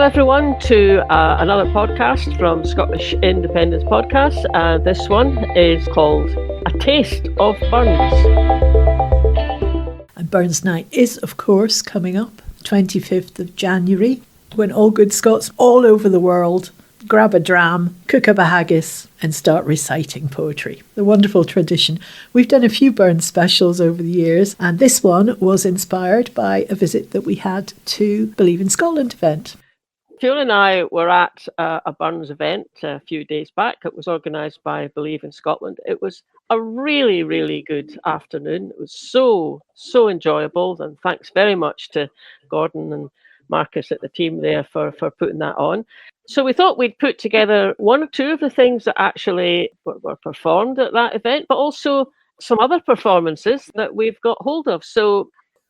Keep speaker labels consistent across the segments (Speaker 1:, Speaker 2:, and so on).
Speaker 1: everyone to another podcast from Scottish Independence Podcast. This one is called A Taste of Burns.
Speaker 2: And Burns Night is, of course, coming up 25th of January, when all good Scots all over the world grab a dram, cook up a haggis and start reciting poetry. The wonderful tradition. We've done a few Burns specials over the years, and this one was inspired by a visit that we had to Believe in Scotland event.
Speaker 1: Fiona and I were at a Burns event a few days back. It was organised by Believe in Scotland. It was a really, really good afternoon. It was so enjoyable, and thanks very much to Gordon and Marcus at the team there for putting that on. So we thought we'd put together one or two of the things that actually were performed at that event, but also some other performances that we've got hold of. So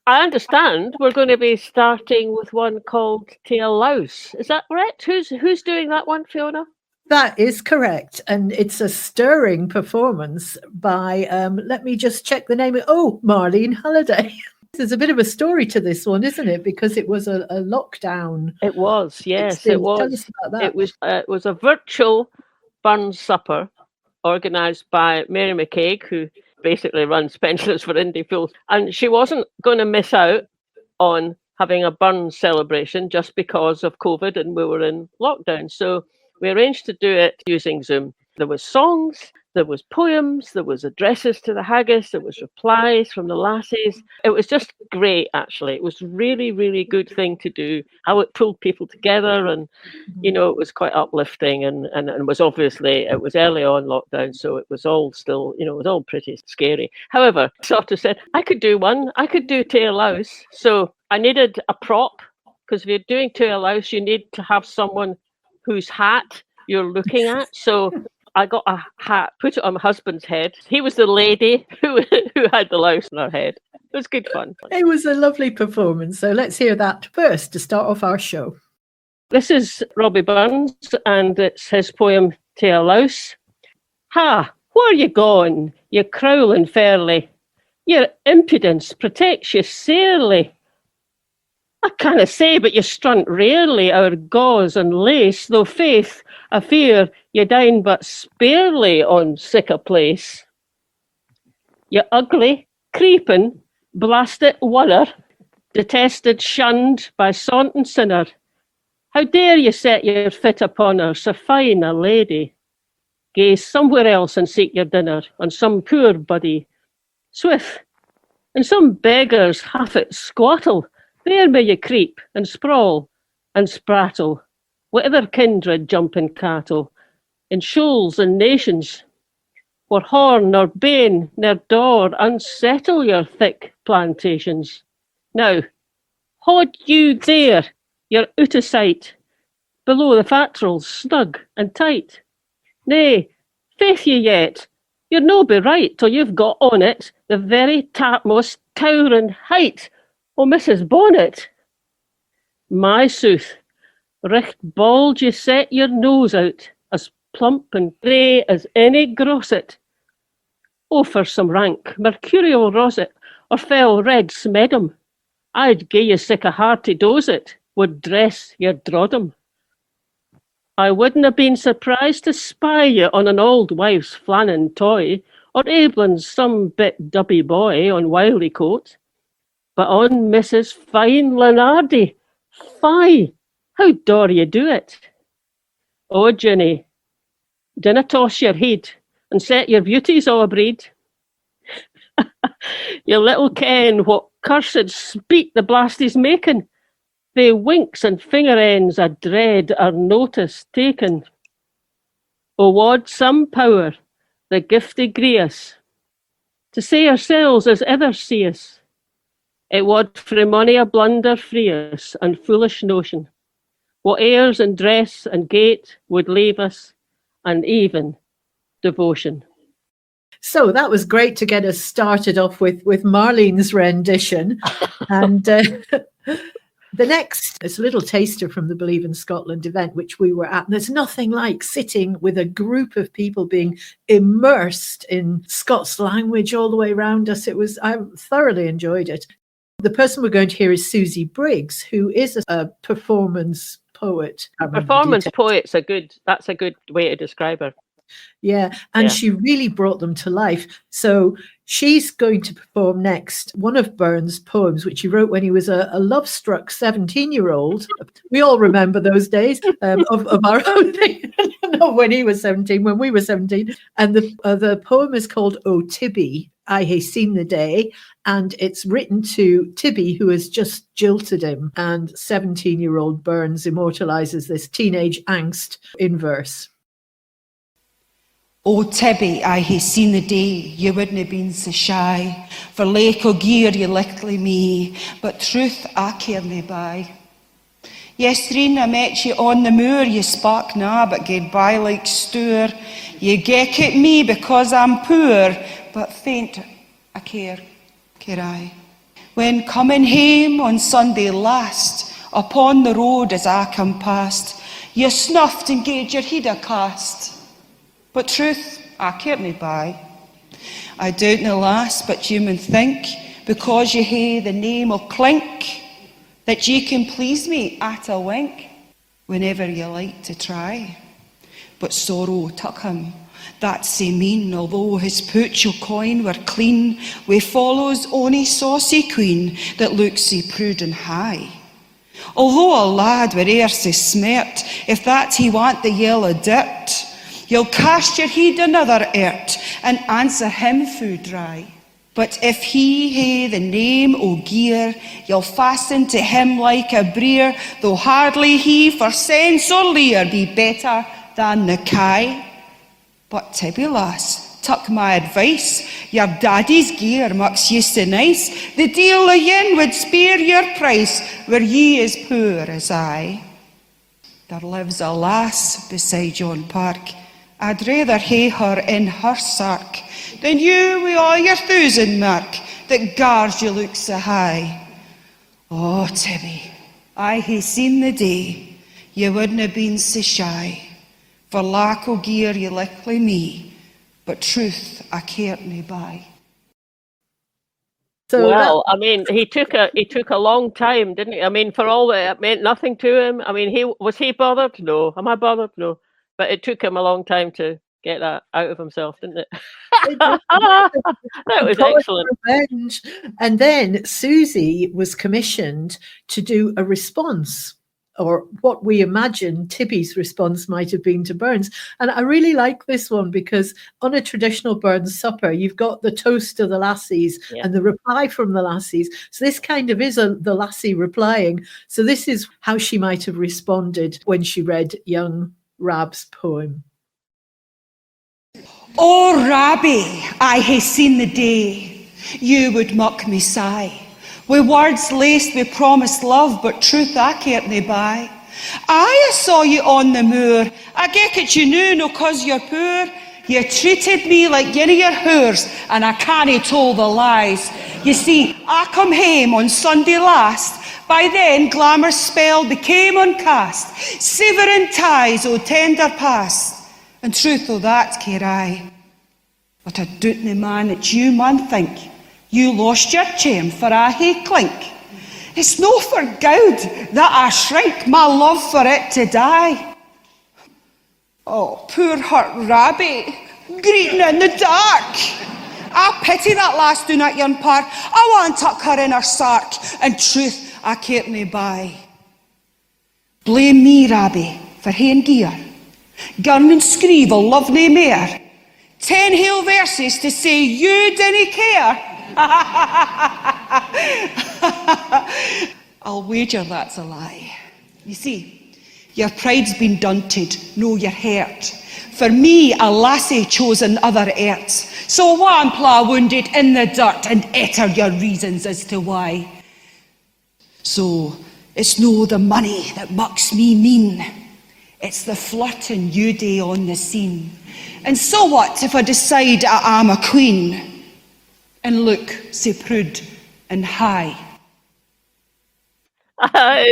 Speaker 1: I understand we're going to be starting with one called A Louse. Is that correct? Who's doing that one, Fiona?
Speaker 2: That is correct. And it's a stirring performance by, let me just check the name. Marlene Halliday. There's a bit of a story to this one, isn't it? Because it was a lockdown.
Speaker 1: It was, yes, it was.
Speaker 2: Tell us about
Speaker 1: that. It was a virtual Burns supper organised by Mary McCaig, who basically runs Pensioners for Indie Fools. And she wasn't going to miss out on having a Burns celebration just because of COVID and we were in lockdown. So we arranged to do it using Zoom. There was songs, there was poems, there was addresses to the haggis, there was replies from the lassies. It was just great, actually. It was really, really good thing to do. How it pulled people together, and it was quite uplifting, and was obviously, it was early on lockdown, so it was all still, it was all pretty scary. However, sort of said, I could do one. I could do A Louse. So I needed a prop, because if you're doing A Louse, you need to have someone whose hat you're looking at. So I got a hat, put it on my husband's head. He was the lady who had the louse on her head. It was good fun.
Speaker 2: It was a lovely performance. So let's hear that first to start off our show.
Speaker 1: This is Robbie Burns, and it's his poem A Louse. Ha! Where you gone, you crowling fairly? Your impudence protects you sairly. I canna say, but you strunt rarely our gauze and lace, though faith, I fear you dine but sparely on sic a place. You ugly, creeping, blasted wonner, detested, shunned by saunt and sinner. How dare you set your fit upon her, so fine a lady? Gaze somewhere else and seek your dinner on some poor body. Swift, and some beggar's half-it squattle, there may you creep and sprawl and sprattle, whatever kindred jumping cattle, in shoals and nations, where horn nor bane nor door unsettle your thick plantations. Now, haud you there, you're out of sight, below the fatrals snug and tight. Nay, faith ye yet, you're no be right till you've got on it the very topmost towering height o' Mrs. Bonnet. My sooth, richt bald you set your nose out, as plump and grey as any grosset. Oh, for some rank mercurial roset, or fell red smedum, I'd gie you sic a hearty dose it, would dress your droddum. I wouldn't have been surprised to spy you on an old wife's flannin toy, or Ablin's some bit dubby boy on Wiley coat, but on Mrs. Fine Lenardi, fie! How dare you do it? Oh, Jenny, dinna toss your head and set your beauties all abreed. You little ken what cursed speet the blast is making. They winks and finger ends a dread are notice taken. O wad some power, the gifty Greus, to say ourselves as ever see us. It wad frae mony a blunder free us and foolish notion. What airs and dress and gait would leave us, and even devotion.
Speaker 2: So that was great to get us started off with Marlene's rendition. And the next is a little taster from the Believe in Scotland event, which we were at. And there's nothing like sitting with a group of people being immersed in Scots language all the way around us. I thoroughly enjoyed it. The person we're going to hear is Susi Briggs, who is a performance poet.
Speaker 1: Performance poet's that's a good way to describe her.
Speaker 2: Yeah, and she really brought them to life. So she's going to perform next one of Burns' poems, which he wrote when he was a love-struck 17-year-old. We all remember those days of our own thing. Not when he was 17, when we were 17. And the poem is called O Tibbie, I Hae Seen the Day. And it's written to Tibbie, who has just jilted him. And 17-year-old Burns immortalizes this teenage angst in verse.
Speaker 3: O Tibbie, I hae seen the day you wouldna been so shy, for lake o gear you lickly me, but truth I carena by. Yestreen I met you on the moor, you spark na, but gaed by like stour. You geck at me because I'm poor, but faint I care I. When coming hame on Sunday last, upon the road as I come past, you snuffed and gaed your head a cast. But truth, I carena by. I doubt no lass, but you mun think, because you hae the name of Clink, that ye can please me at a wink, whenever you like to try. But sorrow took him, that sae mean, although his pooch o' coin were clean, wi' follows ony saucy queen, that looks sae proud and high. Although a lad were e'er sae smart, if that he want the yellow dirt, you'll cast your heed another ert, and answer him fu dry. But if he hae the name o gear, you'll fasten to him like a breer, though hardly he for sense or leer be better than the kye. But Tibbie lass, tuck my advice, your daddy's gear mucks ye so nice, the deal o' yen would spare your price, were ye as poor as I. There lives a lass beside yon park, I'd rather hae her in her sark than you wi' all your 1,000 mark that gars you look so high. Oh, Tibbie, I hae seen the day you wouldna been so shy, for lack o gear you lickly me, but truth I carena by.
Speaker 1: So well, I mean, he took a long time, didn't he? I mean, for all that it meant nothing to him. I mean, was he bothered? No. Am I bothered? No. But it took him a long time to get that out of himself, didn't it? That was excellent.
Speaker 2: Revenge. And then Susi was commissioned to do a response, or what we imagine Tibbie's response might have been to Burns. And I really like this one because on a traditional Burns supper, you've got the toast of the lassies and the reply from the lassies. So this kind of is the lassie replying. So this is how she might have responded when she read young Rab's poem.
Speaker 3: Oh, Rabbi, I hae seen the day you would mock me sigh, wi' words laced wi' promised love, but truth I carena buy. I saw you on the moor, I geck at you noo, no cause you're poor. You treated me like yin of your whores, and I canna tell the lies. You see, I come hame on Sunday last, by then glamour's spell became uncast, severing ties o tender past, and truth o that care I. But I doubtna, man, that you man think you lost your charm for I hae Clink. It's no for gowd that I shrink my love for it to die. Oh, poor hurt Rabbi, greeting in the dark. I pity that lass doon at yon park. I want tuck her in her sark, and truth I carena buy. Blame me, Rabbi, for haeing gear. Gun and screeve will love nae mair. 10 hale verses to say you dinna care. I'll wager that's a lie. You see, your pride's been dunted, no you're hurt. For me, a lassie chosen other erts. So wampla wounded in the dirt and utter your reasons as to why. So it's no the money that mucks me mean. It's the flirting you do on the scene. And so what if I decide I am a queen and look sae proud and high?
Speaker 1: That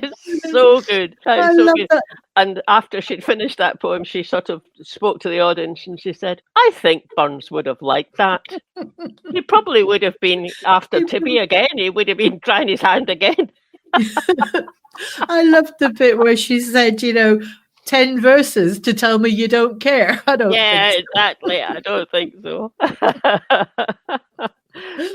Speaker 1: is so good. That is so good.
Speaker 2: That.
Speaker 1: And after she'd finished that poem, she sort of spoke to the audience and she said, I think Burns would have liked that. He probably would have been after Tibbie again. He would have been trying his hand again.
Speaker 2: I loved the bit where she said, 10 verses to tell me you don't care. I don't
Speaker 1: Yeah,
Speaker 2: think
Speaker 1: exactly. I don't think so.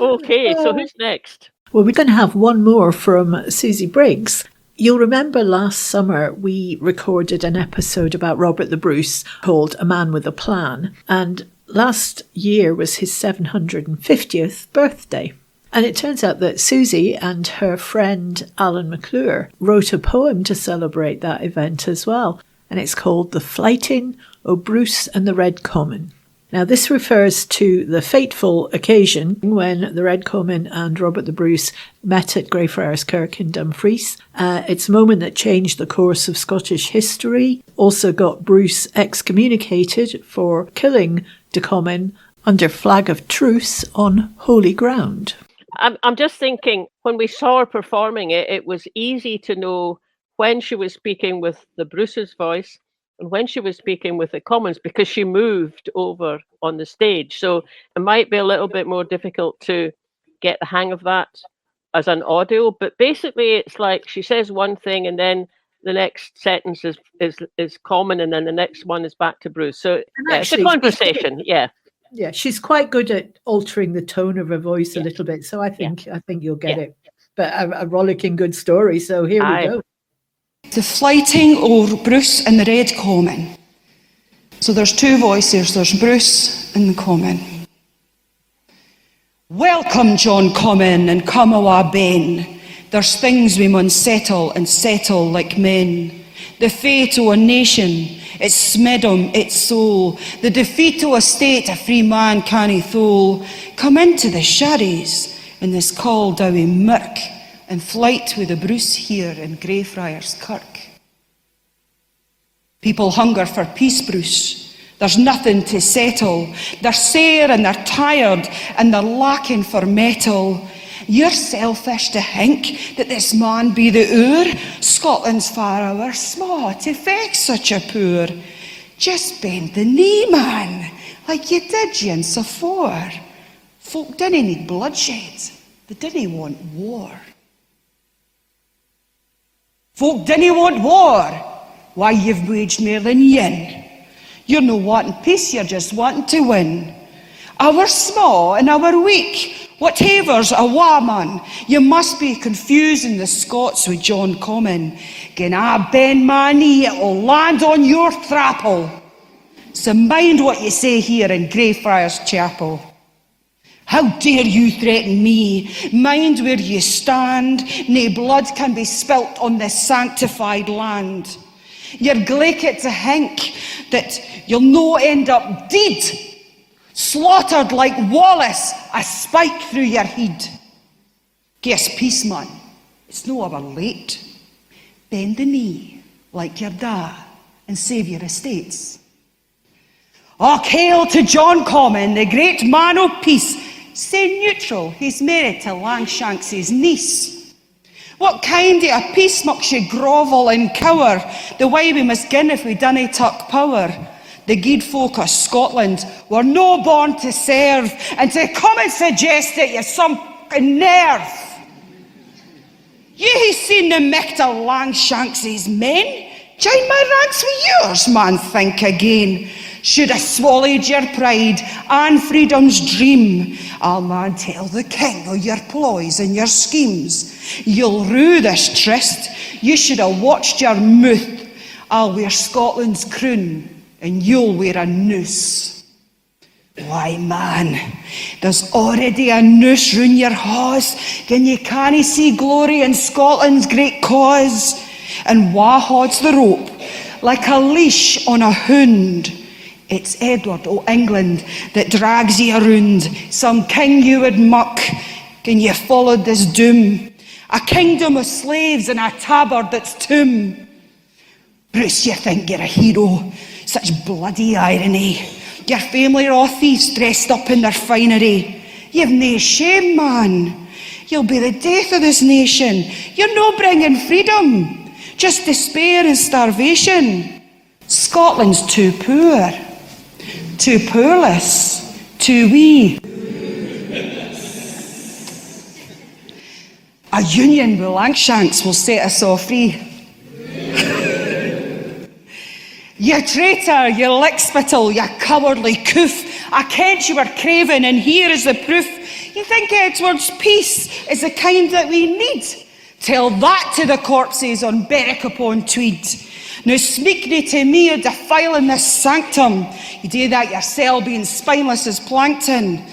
Speaker 1: Okay, so who's next?
Speaker 2: Well, we're going to have one more from Susi Briggs. You'll remember last summer we recorded an episode about Robert the Bruce called A Man with a Plan, and last year was his 750th birthday. And it turns out that Susi and her friend Alan MacLeod wrote a poem to celebrate that event as well, and it's called The Flyting, O Bruce and the Red Comyn. Now, this refers to the fateful occasion when the Red Comyn and Robert the Bruce met at Greyfriars Kirk in Dumfries. It's a moment that changed the course of Scottish history, also got Bruce excommunicated for killing de Comyn under flag of truce on holy ground.
Speaker 1: I'm just thinking, when we saw her performing it, it was easy to know when she was speaking with the Bruce's voice and when she was speaking with the Comyns, because she moved over on the stage. So it might be a little bit more difficult to get the hang of that as an audio. But basically, it's like she says one thing and then the next sentence is Comyn, and then the next one is back to Bruce. So yeah, it's a conversation. Yeah.
Speaker 2: Yeah, she's quite good at altering the tone of her voice a little bit. So I think you'll get it. But a rollicking good story. So here we go.
Speaker 3: The Flyting, O Bruce and the Red Comyn. So there's two voices, there's Bruce and the Comyn. Welcome, John Comyn, and come awa ben. There's things we mun settle, and settle like men. The fate o' a nation, its smedum, its soul. The defeat o' a state a free man canny thole. Come into the sharries in this call dowie mirk, and flight with the Bruce here in Greyfriars Kirk. People hunger for peace, Bruce. There's nothing to settle. They're sere and they're tired and they're lacking for metal. You're selfish to think that this man be the oor. Scotland's far our sma to vex such a poor. Just bend the knee, man, like you did yince afore. Folk didn't need bloodshed. They didn't want war. Folk didn't want war. Why, you've waged more than yin. You're no wanting peace, you're just wanting to win. Our small and our weak, whatever's a wa man, you must be confusing the Scots with John Comyn. Gin I bend my knee, it'll land on your thrapple. So mind what you say here in Greyfriars Chapel. How dare you threaten me? Mind where you stand. Nae blood can be spilt on this sanctified land. You're glaikit to think that you'll no end up dead, slaughtered like Wallace, a spike through your head. Guess peace, man, it's no ever late. Bend the knee like your da and save your estates. Och, hail to John Comyn, the great man of peace. Say neutral, he's married to Langshanks' niece. What kind of a peace mucks you grovel and cower, the way we must gin if we dinna tuck power? The guid folk of Scotland were no born to serve, and to come and suggest that you're some fucking nerve. You hae seen the micht of Langshanks' men? Join my ranks with yours, man, think again. Should have swallowed your pride and freedom's dream, I'll man tell the king of your ploys and your schemes. You'll rue this tryst, you should have watched your mouth. I'll wear Scotland's crown and you'll wear a noose. Why, man, there's already a noose round your hawse, can you canny see glory in Scotland's great cause? And wha holds the rope like a leash on a hound? It's Edward o' England that drags ye around. Some king you would muck, can you followed this doom? A kingdom of slaves and a tabard that's tomb. Bruce, you think you're a hero, such bloody irony. Your family are all thieves dressed up in their finery. You've nae shame, man. You'll be the death of this nation. You're no bringing freedom, just despair and starvation. Scotland's too poor, too poorless, too wee. A union with Langshanks will set us all free. You traitor, you lickspittle, you cowardly coof. I kent you were craven, and here is the proof. You think Edward's peace is the kind that we need? Tell that to the corpses on Berwick-upon-Tweed. Now speak nae to me of defiling this sanctum. You do that yourself, being spineless as plankton.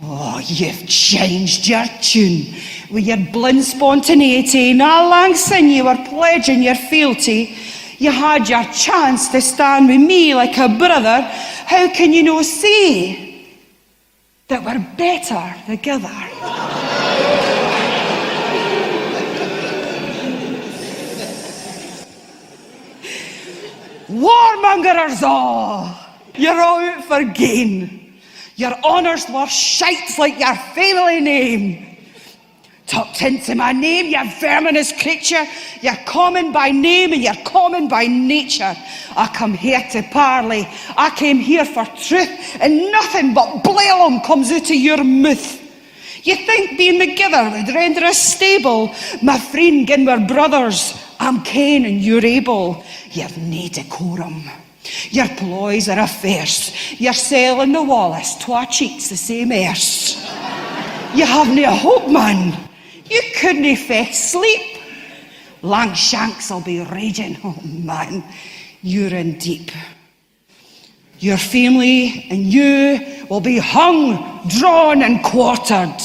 Speaker 3: Oh, you've changed your tune. With your blind spontaneity, na lang sin you were pledging your fealty. You had your chance to stand with me like a brother. How can you no see that we're better together? Warmongers all, you're out for gain. Your honours were shite like your family name. Tucked into my name, you verminous creature. You're common by name and you're common by nature. I come here to parley. I came here for truth, and nothing but blalum comes out of your mouth. You think being together would render us stable? My friend, gin we're brothers. I'm Cain and you're Abel. You've nae decorum. Your ploys are affairs. You're selling the Wallace, twa cheats the same airs. You have nae hope, man. You couldn't fetch sleep. Lang shanks'll be raging. Oh man, you're in deep. Your family and you will be hung, drawn and quartered.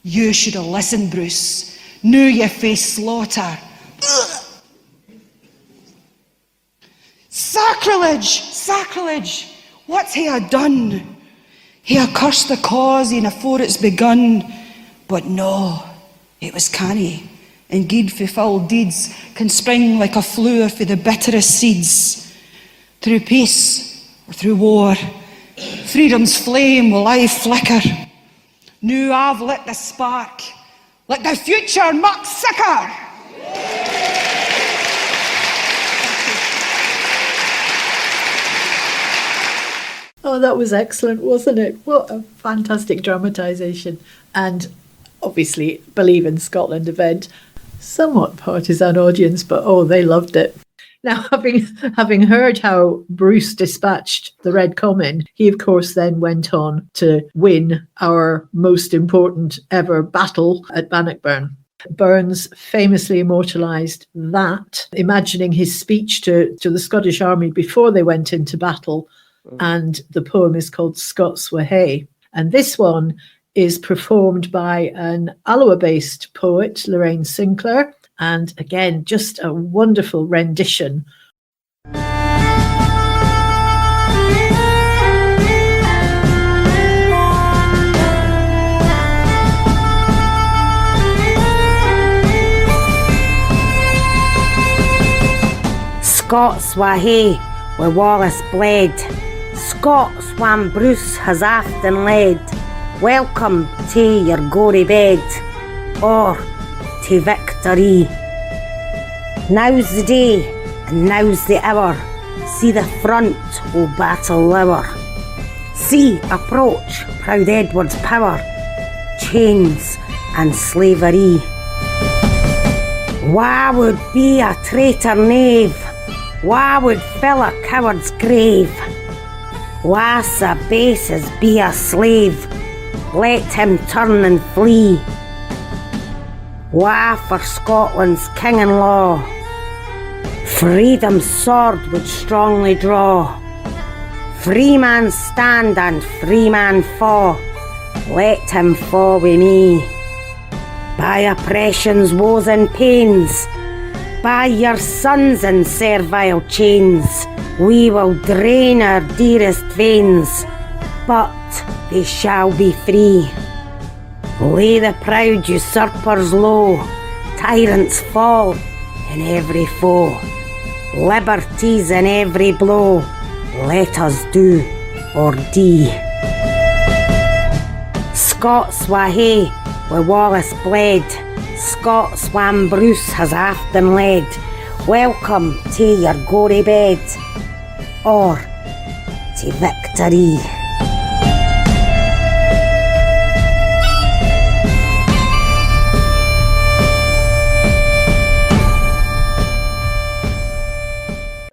Speaker 3: You should have listened, Bruce. Knew you faced slaughter. Ugh. Sacrilege! Sacrilege! What's he ha' done? He ha' cursed the cause e'en afore it's begun. But no, it was canny. And guid fulfilled deeds can spring like a flower for the bitterest seeds. Through peace or through war, freedom's flame will aye flicker. Now I've lit the spark. Let the future muck sicker.
Speaker 2: Oh, that was excellent, wasn't it? What a fantastic dramatisation. And obviously, Believe in Scotland event. Somewhat partisan audience, but oh, they loved it. Now, having heard how Bruce dispatched the Red Comyn, he of course then went on to win our most important ever battle at Bannockburn. Burns famously immortalised that, imagining his speech to the Scottish army before they went into battle, and the poem is called Scots Wha Hae. And this one is performed by an Alloa-based poet, Lorraine Sinclair, and again, just a wonderful rendition.
Speaker 4: Scots Wha Hae, where Wallace bled, Scots whan Bruce has often led, welcome to your gory bed, or to victory. Now's the day, and now's the hour, see the front o' battle lower. See approach proud Edward's power, chains and slavery. Wha would be a traitor knave? Wha would fill a coward's grave? Wha sa base as be a slave? Let him turn and flee. Wha for Scotland's king and law? Freedom's sword would strongly draw. Free man stand and free man fall. Let him fall with me. By oppression's woes and pains, by your sons in servile chains, we will drain our dearest veins, but they shall be free. Lay the proud usurpers low, tyrants fall in every foe, liberties in every blow, let us do or die. Scots Wha Hae, where Wallace bled, Scots whan Bruce has often led, welcome to your gory bed, or to victory.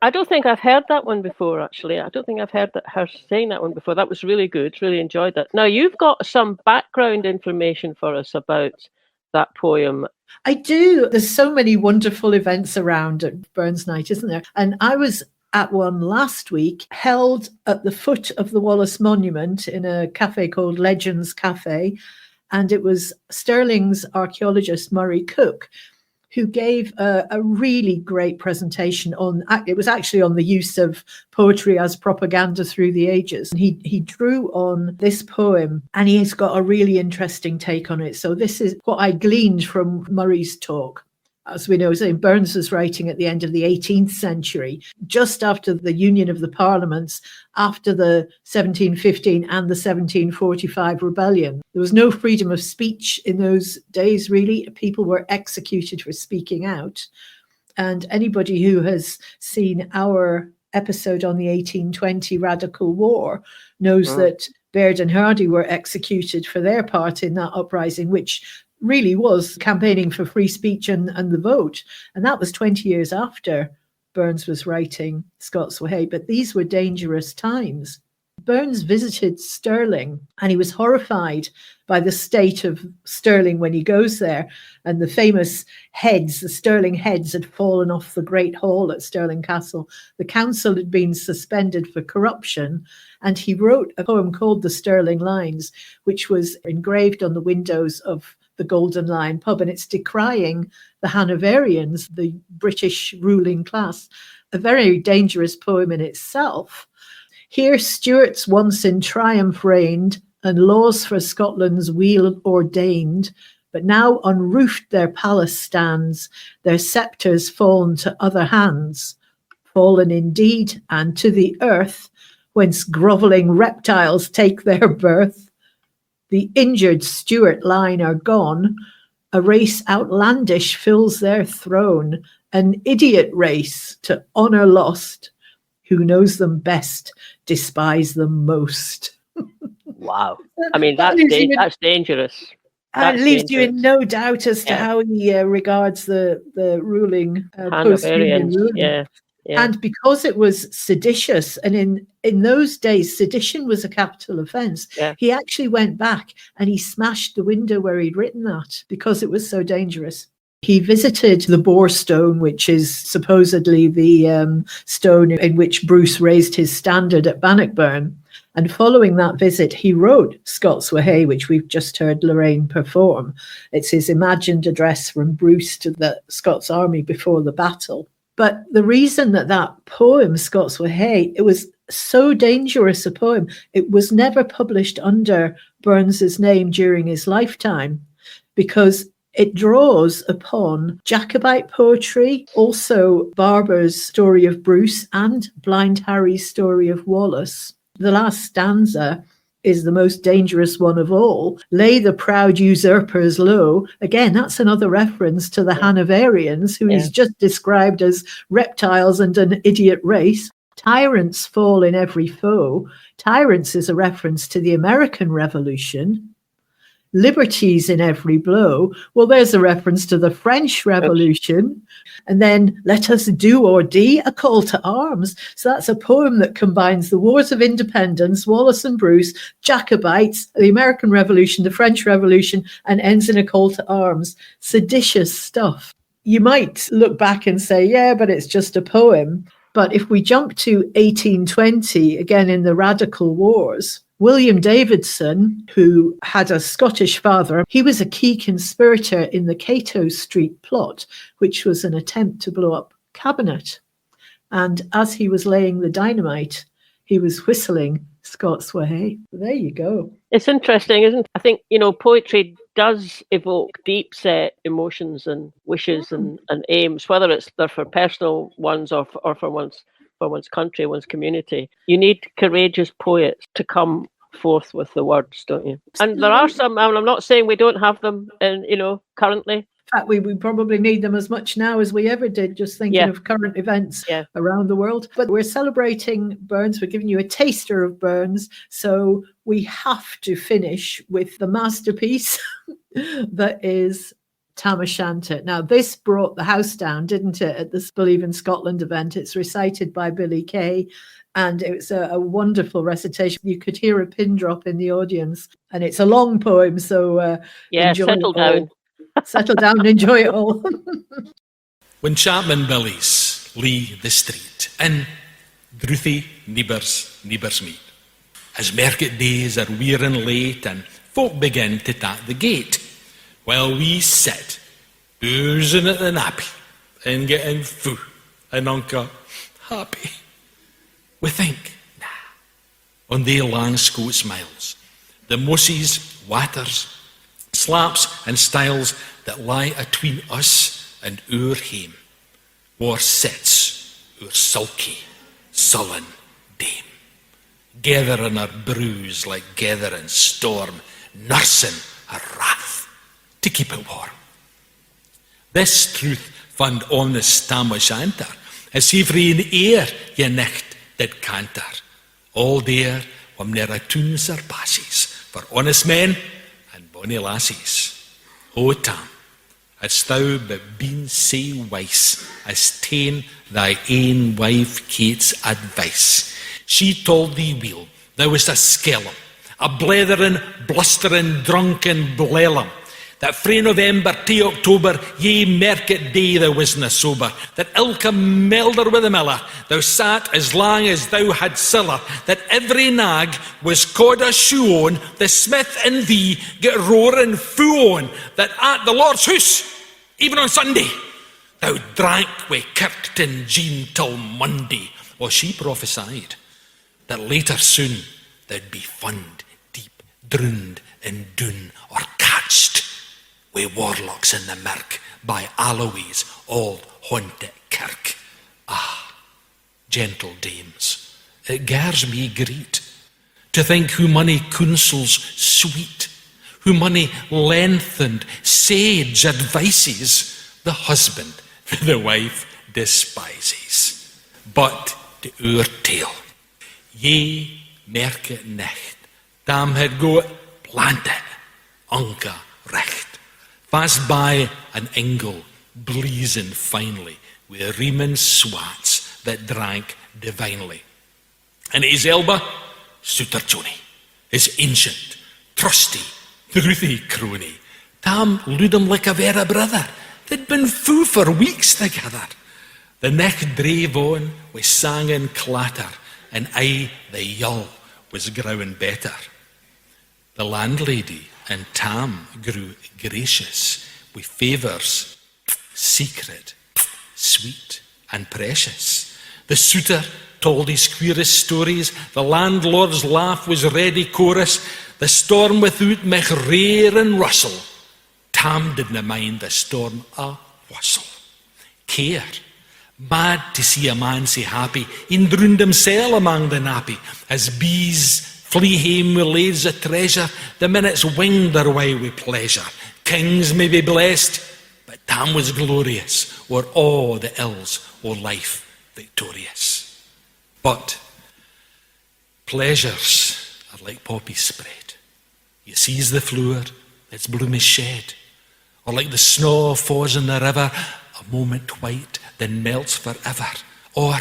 Speaker 1: I don't think I've heard that one before, actually. I don't think I've heard her saying that one before. That was really good. Really enjoyed that. Now, you've got some background information for us about that poem.
Speaker 2: I do. There's so many wonderful events around at Burns Night, isn't there? And I was at one last week, held at the foot of the Wallace Monument in a cafe called Legends Cafe. And it was Stirling's archaeologist, Murray Cook, who gave a really great presentation on, it was actually on the use of poetry as propaganda through the ages. And he drew on this poem, and he's got a really interesting take on it. So this is what I gleaned from Murray's talk. As we know, Burns was writing at the end of the 18th century, just after the Union of the Parliaments, after the 1715 and the 1745 rebellion. There was no freedom of speech in those days, really. People were executed for speaking out. And anybody who has seen our episode on the 1820 Radical War knows that Baird and Hardy were executed for their part in that uprising, which really was campaigning for free speech and the vote. And that was 20 years after Burns was writing Scots Wha Hae. But these were dangerous times. Burns visited Stirling, and he was horrified by the state of Stirling when he goes there. And the famous heads, the Stirling heads, had fallen off the Great Hall at Stirling Castle. The council had been suspended for corruption. And he wrote a poem called The Stirling Lines, which was engraved on the windows of the Golden Lion pub, and it's decrying the Hanoverians, the British ruling class. A very dangerous poem in itself. Here Stuarts once in triumph reigned, and laws for Scotland's weal ordained, but now unroofed their palace stands, their sceptres fallen to other hands. Fallen indeed, and to the earth, whence grovelling reptiles take their birth. The injured Stuart line are gone, a race outlandish fills their throne, an idiot race to honour lost, who knows them best, despise them most.
Speaker 1: Wow. I mean, that's dangerous.
Speaker 2: And it leaves you in no doubt as to how he regards the ruling post-Union ruling.
Speaker 1: Yeah.
Speaker 2: And because it was seditious, and in those days, sedition was a capital offence, he actually went back and he smashed the window where he'd written that because it was so dangerous. He visited the Boar Stone, which is supposedly the stone in which Bruce raised his standard at Bannockburn. And following that visit, he wrote Scots Wha Hae, which we've just heard Lorraine perform. It's his imagined address from Bruce to the Scots army before the battle. But the reason that poem, Scots Wha Hae, it was so dangerous a poem, it was never published under Burns's name during his lifetime, because it draws upon Jacobite poetry, also Barber's story of Bruce and Blind Harry's story of Wallace. The last stanza is the most dangerous one of all. Lay the proud usurpers low. Again, that's another reference to the Hanoverians, who is just described as reptiles and an idiot race. Tyrants fall in every foe. Tyrants is a reference to the American Revolution. Liberties in every blow. Well, there's a reference to the French Revolution. And then let us do or die, a call to arms. So that's a poem that combines the Wars of Independence, Wallace and Bruce, Jacobites, the American Revolution, the French Revolution, and ends in a call to arms. Seditious stuff. You might look back and say, yeah, but it's just a poem. But if we jump to 1820, again in the Radical Wars, William Davidson, who had a Scottish father, he was a key conspirator in the Cato Street plot, which was an attempt to blow up Cabinet. And as he was laying the dynamite, he was whistling Scots Wha Hae. There you go.
Speaker 1: It's interesting, isn't it? I think, poetry does evoke deep set emotions and wishes and aims, whether they're for personal ones or for one's country, one's community. You need courageous poets to come forth with the words, don't you? And there are some, I'm not saying we don't have them currently.
Speaker 2: In fact, we probably need them as much now as we ever did, just thinking of current events around the world. But we're celebrating Burns. We're giving you a taster of Burns. So we have to finish with the masterpiece that is Tam O'Shanter. Now, this brought the house down, didn't it, at this Believe in Scotland event? It's recited by Billy Kay, and it was a wonderful recitation. You could hear a pin drop in the audience, and it's a long poem, so enjoy
Speaker 1: settle
Speaker 2: it all.
Speaker 1: down.
Speaker 2: Settle down and enjoy it all.
Speaker 5: When Chapman Billies lee the street, in Druthie Neebers meet, as market days are wearing late and folk begin to tap the gate, while we sit, boozing at the nappy and getting fou and unca happy. We think, nah, on they lang Scots miles, the mosses, waters, slaps and stiles that lie atween us and our hame, war sits our sulky, sullen dame, gathering her brews like gathering storm, nursing her wrath to keep it warm. This truth fund honest Tam O'Shanter, as he free in air ye nicht did canter. All there whom ne'er a tune surpasses, for honest men and bonny lassies. O Tam, hadst thou but been sae wise as ta'en thy ain wife Kate's advice, she told thee weel thou wast a skellum, a blethering, blustering, drunken blellum, that frae November to October, yea, market day thou wasna sober, that ilka melder with the miller, thou sat as long as thou had siller, that every nag was caught a shoe on, the smith and thee get roaring foo on, that at the Lord's house, even on Sunday, thou drank wi' Kirkton Jean till Monday. Well, she prophesied that later soon there'd be fund deep drowned in Doon, or catched wi' warlocks in the mirk by Alloway's old haunted kirk. Ah, gentle dames, it gars me greet to think who money counsels sweet, who money lengthened sage advices, the husband the wife despises. But to our tale, ye merk it nicht, Tam had go plant it, unca recht. Fast by an ingle, bleezing finely, with reeman swats that drank divinely. And at his elbow, Suitor Johnny, his ancient, trusty, truthy crony. Tam lewed him like a vera brother. They'd been fou for weeks together. The nicht drave on with sang and clatter, and aye the yull was growing better. The landlady and Tam grew gracious with favours, secret, sweet and precious. The suitor told his queerest stories, the landlord's laugh was ready chorus, the storm without mech rear and rustle. Tam didna mind the storm a whistle. Care, mad to see a man sae happy, he'd drowned himsel among the nappy, as bees flee hame with lades of treasure, the minutes winged their way with pleasure. Kings may be blessed, but Tam was glorious, o'er all the ills o' life victorious. But pleasures are like poppy spread. You seize the flower, its bloom is shed, or like the snow falls in the river, a moment white, then melts forever, or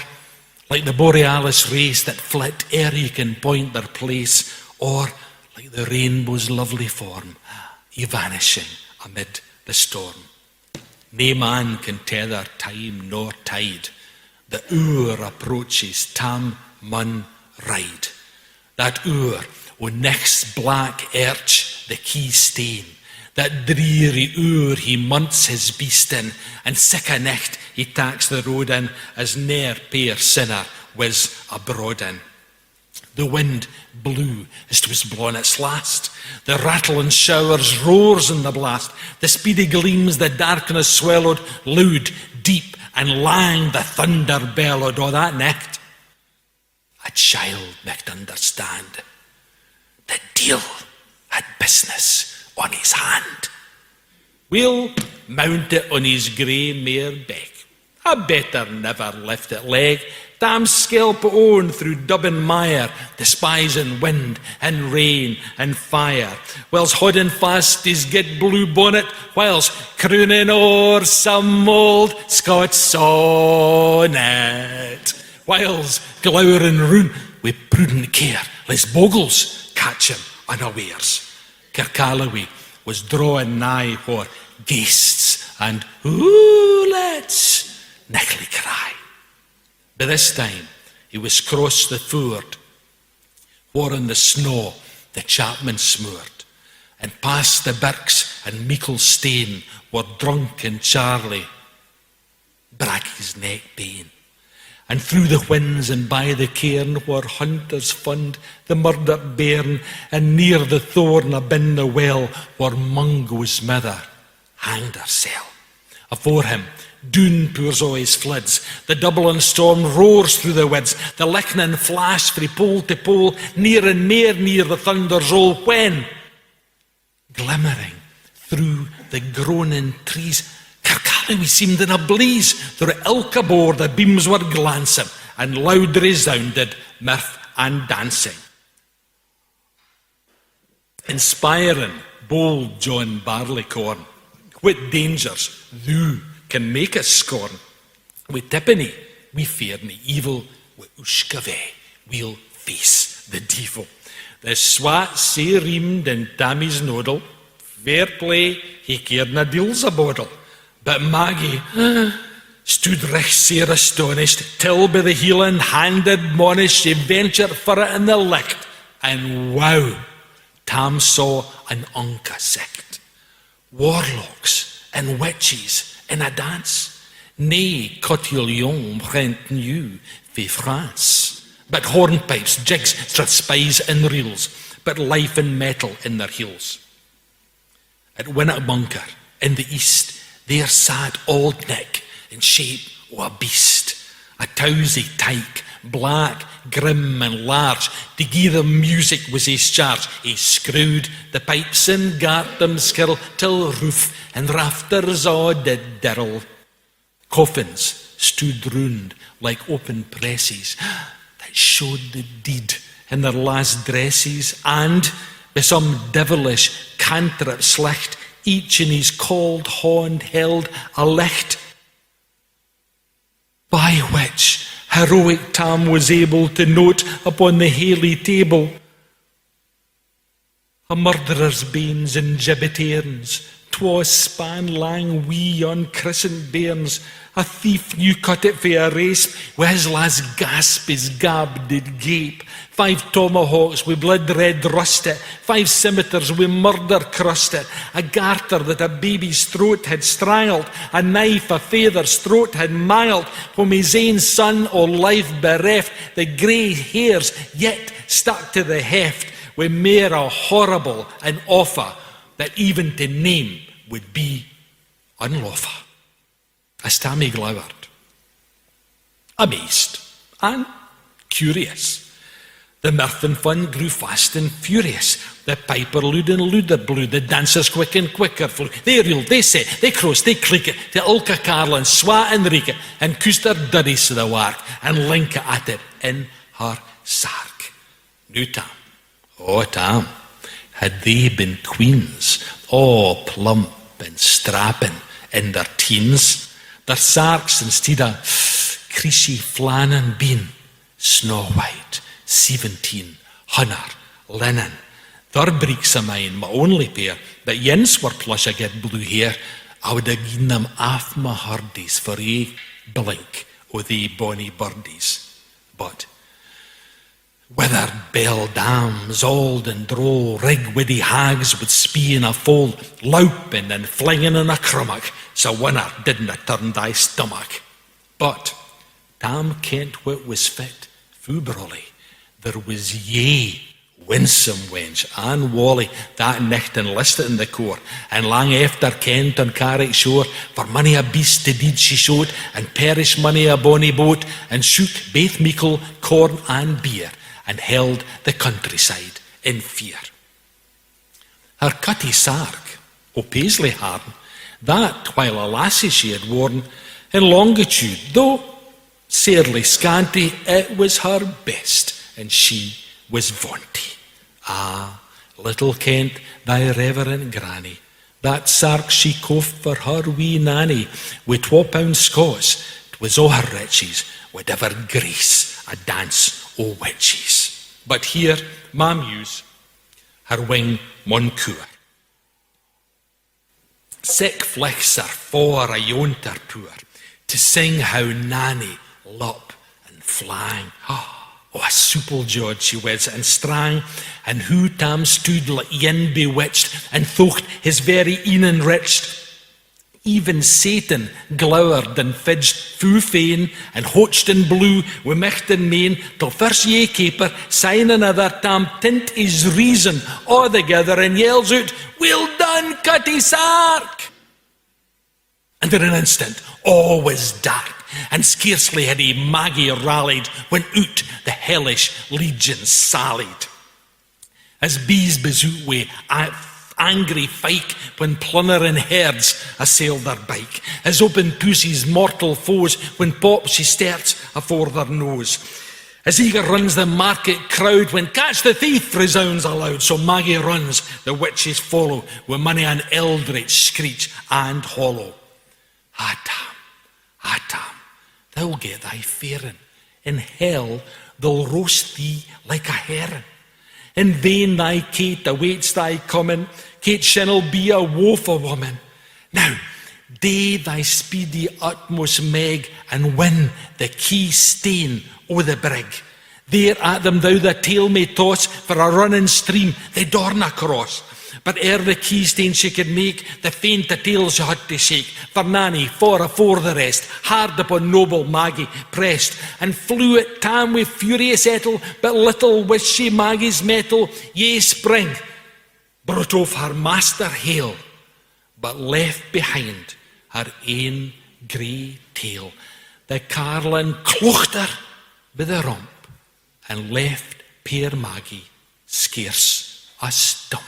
Speaker 5: like the borealis race that flit ere you can point their place, or like the rainbow's lovely form, evanishing amid the storm. Nae man can tether time nor tide. The hour approaches, Tam mun ride. That hour o' nicht's black arch, the key stain. That dreary hour he munts his beast in, and sick a nicht he taks the road in, as ne'er pair sinner was abroad in. The wind blew as 'twas blown its last. The rattling showers roars in the blast. The speedy gleams the darkness swallowed. Loud, deep, and lang the thunder bellowed. O' that nicht a child micht understand. The deil had business on his hand. We'll mount it on his grey mare back, I better never lift it leg. Tam skelp on through Dublin mire, despising wind and rain and fire, whilst holding fast his good blue bonnet, whilst crooning o'er some old Scots sonnet, whilst glowering round with prudent care, lest bogles catch him unawares. Kirkalloway was drawing nigh for ghasts and hoolets nickly cry. By this time he was crossed the ford, where in the snow the chapman smoored, and past the birks and meikle stain, where drunken Charlie brak his neck bane, and through the whins and by the cairn, where hunters fund the murdered bairn, and near the thorn abin the well, where Mungo's mother hanged hersel. Afore him doon pours o' his floods, the Dublin storm roars through the woods, the lichtning flash frae pole to pole, near and mair near the thunder's roll, when, glimmering through the groaning trees, Kirkalloway seemed in a blaze. Through ilka bore the beams were glancing, and loud resounded mirth and dancing. Inspiring bold John Barleycorn, what dangers thou can make us scorn. With Tippeny, we fear nae evil. With Ushkave, we'll face the devil. The swat sae reamed in Tammy's noddle, fair play, he cared na deals a bodle. But Maggie stood recht sair astonished, till by the heel and hand admonished, she ventured for it in the licht, and wow, Tam saw an unca sicht. Warlocks and witches in a dance, nae cotillon brent new fi France, but hornpipes, jigs, strathspies and reels, but life and metal in their heels. At Winnockbunker, in the east, there sat old Nick in shape o' a beast, a towsy tyke, black, grim and large. To gie them music was his charge. He screwed the pipes and gart them skirl, till roof and rafters all did dirl. Coffins stood round like open presses that showed the deed in their last dresses, and by some devilish cantrip slicht, each in his cauld hand held a licht, by which heroic Tam was able to note upon the Hayley table a murderer's banes and gibbetairns, 'twas span lang wee unchristened bairns, a thief new cut it for a race, wi' his last gasp his gab did gape, 5 tomahawks wi' blood red rusted, 5 scimitars wi' murder crusted, a garter that a baby's throat had strangled, a knife a father's throat had mangled, whom his ain son o' life bereft, the grey hairs yet stuck to the heft, wi' mair a horrible and awfu' that even to name would be unlawful. As Tammy glowered, amazed and curious, the mirth and fun grew fast and furious. The piper lewd and lewder blew, the dancers quick and quicker flew. They reeled, they set, they crossed, they creaked, to Ulka Carlin, swat and reek it, and coosed their duddies to the wark, and link it at it in her sark. New Tam, oh Tam, had they been queens, all plump and strapping in their teens, their sarks instead of creasy flannan been snow white, 1700 linen. Their breeks of mine, my only pair, that yens were plush I get blue hair, I would have given them off my hardies for a blink o' they bonny birdies. But withered beldams, old and droll, rig-widdy hags with spee in a fold, louping and flinging in a crummock, so winner didna turn thy stomach. But Tam kent what was fit, foobrolly. There was ye, winsome wench, Ann Wally, that nicht enlisted in the corps, and lang after kent on Carrick shore, for many a beast to deed she showed, and perish many a bonny boat, and shook baith meikle, corn and beer, and held the countryside in fear. Her cutty sark, o' paisley harn, that while a lassie she had worn, In longitude, though sairly scanty, it was her best, and she was vaunty. Ah, little kent thy reverend granny, that sark she coft for her wee nanny, wi' £12 Scots, 'twas o' her riches, would ever grace a dance o' witches. But here, ma muse, her wing maun cour. Sic flicks are for a yonter poor, to sing how nanny lop and flang. Oh, a supple jawed she was and strang, and who Tam stood like yin bewitched, and thocht his very een enriched. Even Satan glowered and fidged fu fain, and hoached and blew wi' micht and main, till first ye caper, sign another Tam tint his reason all together, and yells out, "Well done, Cutty Sark!" And in an instant all was dark, and scarcely had he Maggie rallied, when out the hellish legion sallied. As bees bezoot wi' angry fyke, when plundering herds assailed their bike, as open pussies mortal foes, when pop she starts afore their nose. As eager runs the market crowd, when catch the thief resounds aloud, so Maggie runs, the witches follow, with many an eldritch screech and hollow. Ah, Tam, thou'll get thy faring. In hell they'll roast thee like a herring. In vain thy Kate awaits thy coming. Kate shin'll be a woeful woman. Now, day thy speedy utmost meg, and win the key stain o' the brig. There at them thou the tail may toss, for a running stream they dorna cross. But ere the key stain she could make, the faint the tail she had to shake. For Nanny, for afore the rest, hard upon noble Maggie pressed, and flew at Tam with furious ettle, but little wist she Maggie's mettle. Yea, spring, brought off her master hail, but left behind her ain grey tail. The carlin clocht her with a rump, and left puir Maggie scarce a stump.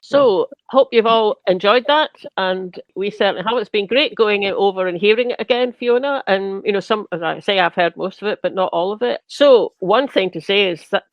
Speaker 1: So, hope you've all enjoyed that, and we certainly have. It's been great going over and hearing it again, Fiona. And some, as I say, I've heard most of it, but not all of it. So, one thing to say is that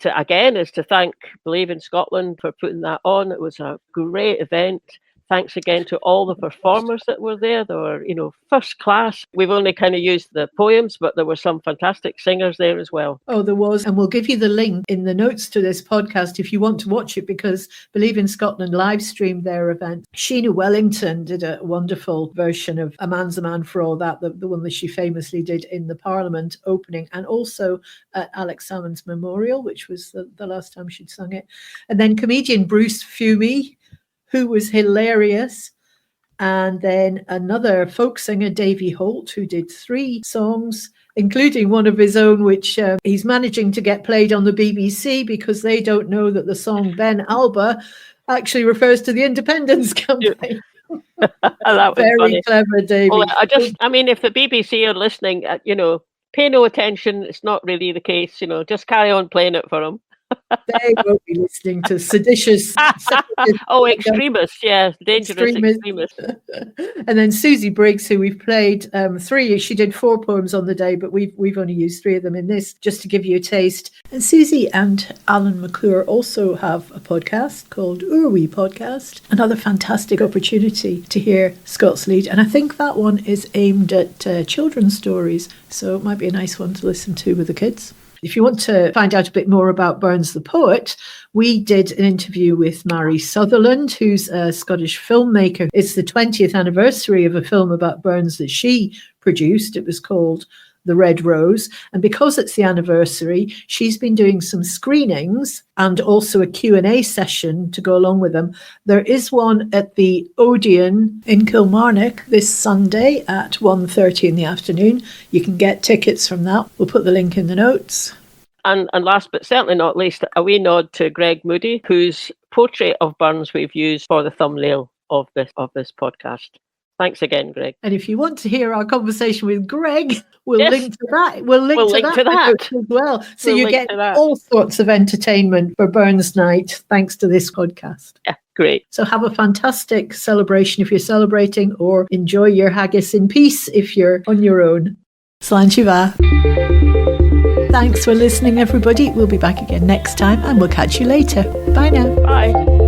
Speaker 1: is to thank Believe in Scotland for putting that on. It was a great event. Thanks again to all the performers that were there. They were, first class. We've only kind of used the poems, but there were some fantastic singers there as well.
Speaker 2: Oh, there was. And we'll give you the link in the notes to this podcast if you want to watch it, because Believe in Scotland live streamed their event. Sheena Wellington did a wonderful version of A Man's a Man for All That, the one that she famously did in the Parliament opening, and also at Alex Salmond's Memorial, which was the last time she'd sung it. And then comedian Bruce Fumey, who was hilarious. And then another folk singer, Davy Holt, who did 3 songs, including one of his own, which he's managing to get played on the BBC, because they don't know that the song Ben Alba actually refers to the independence campaign.
Speaker 1: That was
Speaker 2: very
Speaker 1: funny.
Speaker 2: Clever, Davy.
Speaker 1: Well, if the BBC are listening, pay no attention. It's not really the case. Just carry on playing it for them.
Speaker 2: They won't be listening to seditious.
Speaker 1: Extremists, yeah, dangerous extremists.
Speaker 2: And then Susi Briggs, who we've played 3. She did 4 poems on the day, but we've only used 3 of them in this, just to give you a taste. And Susi and Alan McClure also have a podcast called Urwi Podcast. Another fantastic opportunity to hear Scots Lead, and I think that one is aimed at children's stories, so it might be a nice one to listen to with the kids. If you want to find out a bit more about Burns the poet, we did an interview with Mary Sutherland, who's a Scottish filmmaker. It's the 20th anniversary of a film about Burns that she produced. It was called The Red Rose. And because it's the anniversary, she's been doing some screenings and also a Q&A session to go along with them. There is one at the Odeon in Kilmarnock this Sunday at 1:30 in the afternoon. You can get tickets from that. We'll put the link in the notes.
Speaker 1: And last but certainly not least, a wee nod to Greg Moody, whose portrait of Burns we've used for the thumbnail of this podcast. Thanks again, Greg.
Speaker 2: And if you want to hear our conversation with Greg, we'll
Speaker 1: Yes.
Speaker 2: link to that. We'll link to that as well. So
Speaker 1: We'll
Speaker 2: you
Speaker 1: link
Speaker 2: get
Speaker 1: to that.
Speaker 2: all sorts of entertainment for Burns Night thanks to this podcast.
Speaker 1: Yeah, great.
Speaker 2: So have a fantastic celebration if you're celebrating, or enjoy your haggis in peace if you're on your own. Sláinte mhath. Thanks for listening, everybody. We'll be back again next time, and we'll catch you later. Bye now.
Speaker 1: Bye.